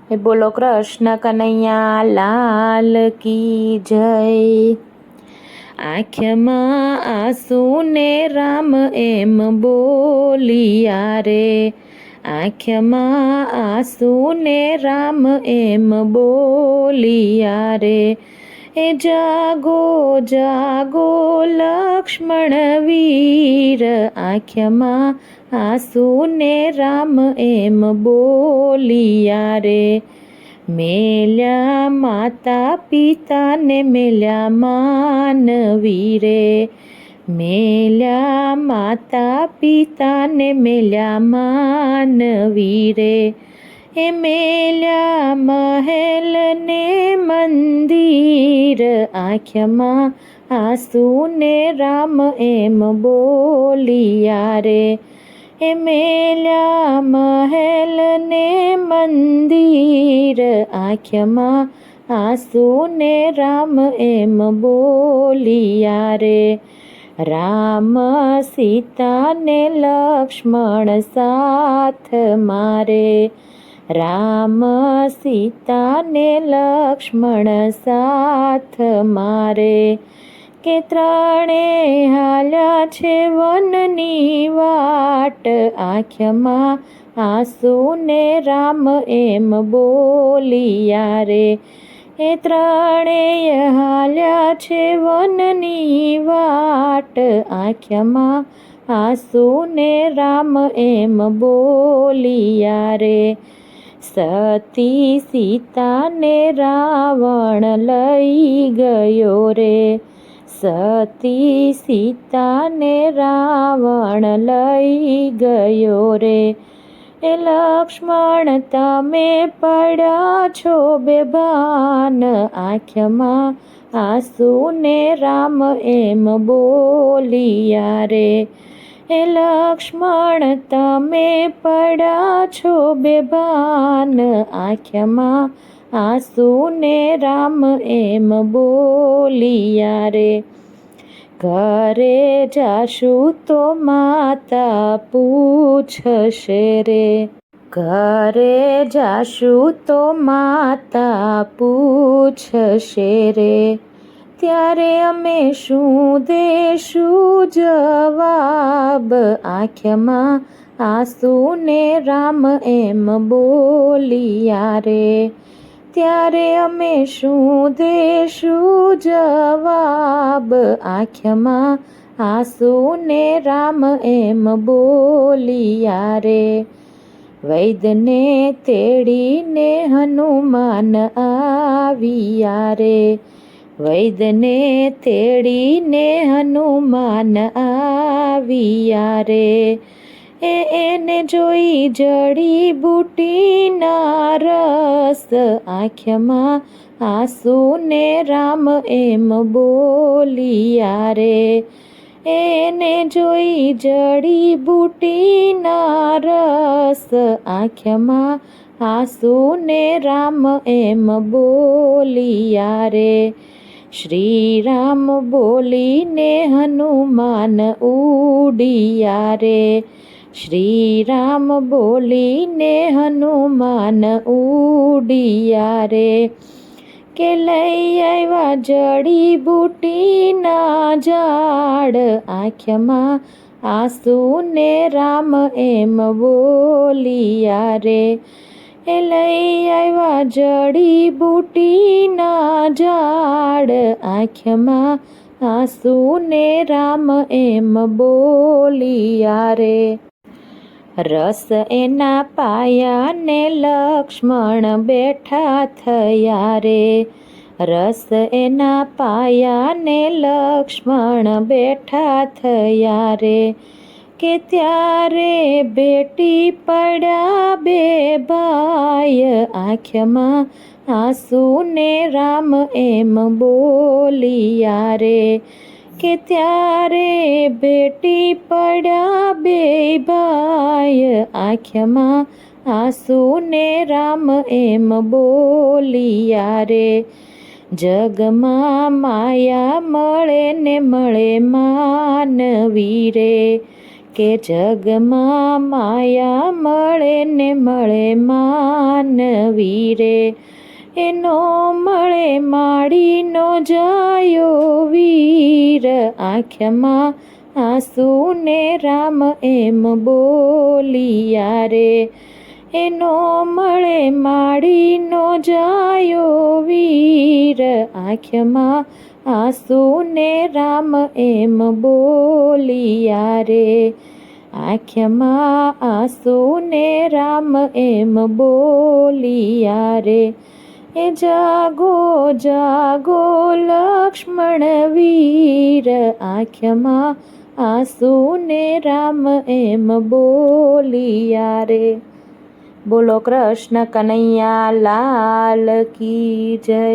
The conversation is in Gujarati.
બોલો કૃષ્ણ કનૈયા લાલ કી જય। આંખમાં આંસુ ને રામ એમ બોલિયા રે, આંખમાં આંસુ ને રામ એમ બોલિયા રે। એ જાગો જાગો લક્ષ્મણ વીર, આંખમાં આંસુ ને રામ એમ બોલિયા રે। મેલ્યા માતા પિતાને મેલ્યા માનવી રે, મેલ્યા માતા પિતાને મેલ્યા માનવી રે। એ મેલ્યા મહેલ ને મંદિર, આંખમાં આંસુ ને રામ એમ બોલિયા રે। એ મેલ્યા મહેલ ને મંદિર, આંખમાં આંસુ ને રામ એમ બોલિયા રે। રામ સીતા ને લક્ષ્મણ સાથ મારે, રામ સીતા ને લક્ષ્મણ સાથ મારે। કે ત્રણે હાલ્યા છે વનની વાટ, આંખમાં આંસુ ને રામ એમ બોલિયા રે। એ ત્રણેય હાલ્યા છે વનની વાટ, આંખમાં આંસુ ને રામ એમ બોલિયા રે। સતી સીતાને રાવણ લઈ ગયો રે, સતી સીતાને રાવણ લઈ ગયો રે। એ લક્ષ્મણ તમે પડ્યા છો બેભાન, આંખમાં આંસુ ને રામ એમ બોલિયા રે। એ લક્ષ્મણ તમે પડ્યા છો બેભાન, આંખમાં આંસુ ને રામ એમ બોલિયા રે। ઘરે જાશું તો માતા પૂછશે રે, ઘરે જાશું તો માતા પૂછશે રે। ત્યારે અમે શું દેશું જવાબ, આંખમાં આંસુ ને રામ એમ બોલિયા રે। ત્યારે અમે શું દેશું જવાબ, આંખમાં આંસુ ને રામ એમ બોલિયા રે। વૈદ્યને તેડીને હનુમાન આવ્યા રે, વૈદ્યને તેડીને હનુમાન આવ્યા રે। એને જોઈ જડી બુટીના રસ, આંખમાં આંસુ ને રામ એમ બોલિયા રે। એને જોઈ જડી બુટીના રસ, આંખમાં આંસુ ને રામ એમ બોલિયા રે। શ્રી રામ બોલીને હનુમાન ઉડિયા રે, શ્રી રામ બોલીને હનુમાન ઉડિયા રે। કે લઈ આવ્યા જડી બુટીના ઝાડ, આંખમાં આંસુ ને રામ એમ બોલિયા રે। એ લઈ આવ્યા જડી બુટીના ઝાડ, આંખમાં આંસુ ને રામ એમ બોલિયા રે। રસ એના પાયા ને લક્ષ્મણ બેઠા થયા રે, રસ એના પાયા ને લક્ષ્મણ બેઠા થયા રે। કે ત્યારે ભેટી પડ્યા બે ભાઈ, આંખમાં આંસુ ને રામ એમ બોલિયા રે। કે ત્યારે ભેટી પડ્યા બે ભાઈ, આંખમાં આંસુ ને રામ એમ બોલિયા રે। જગમાં માયા મળે ને મળે માનવી રે, કે જગમાં માયા મળે ને મળે માનવી રે, એનો મળે માડીનો જાયો વીર, આંખમાં આંસુ ને રામ એમ બોલિયા રે, એનો મળે માડીનો જાયો વીર, આંખમાં આંસુ ને રામ એમ બોલિયા રે, આંખમાં આંસુ ને રામ એમ બોલિયા રે, એ જાગો જાગો લક્ષ્મણ વીર, આંખમાં આંસુ ને રામ એમ બોલિયા રે. બોલો કૃષ્ણ કનૈયા લાલ કી જય.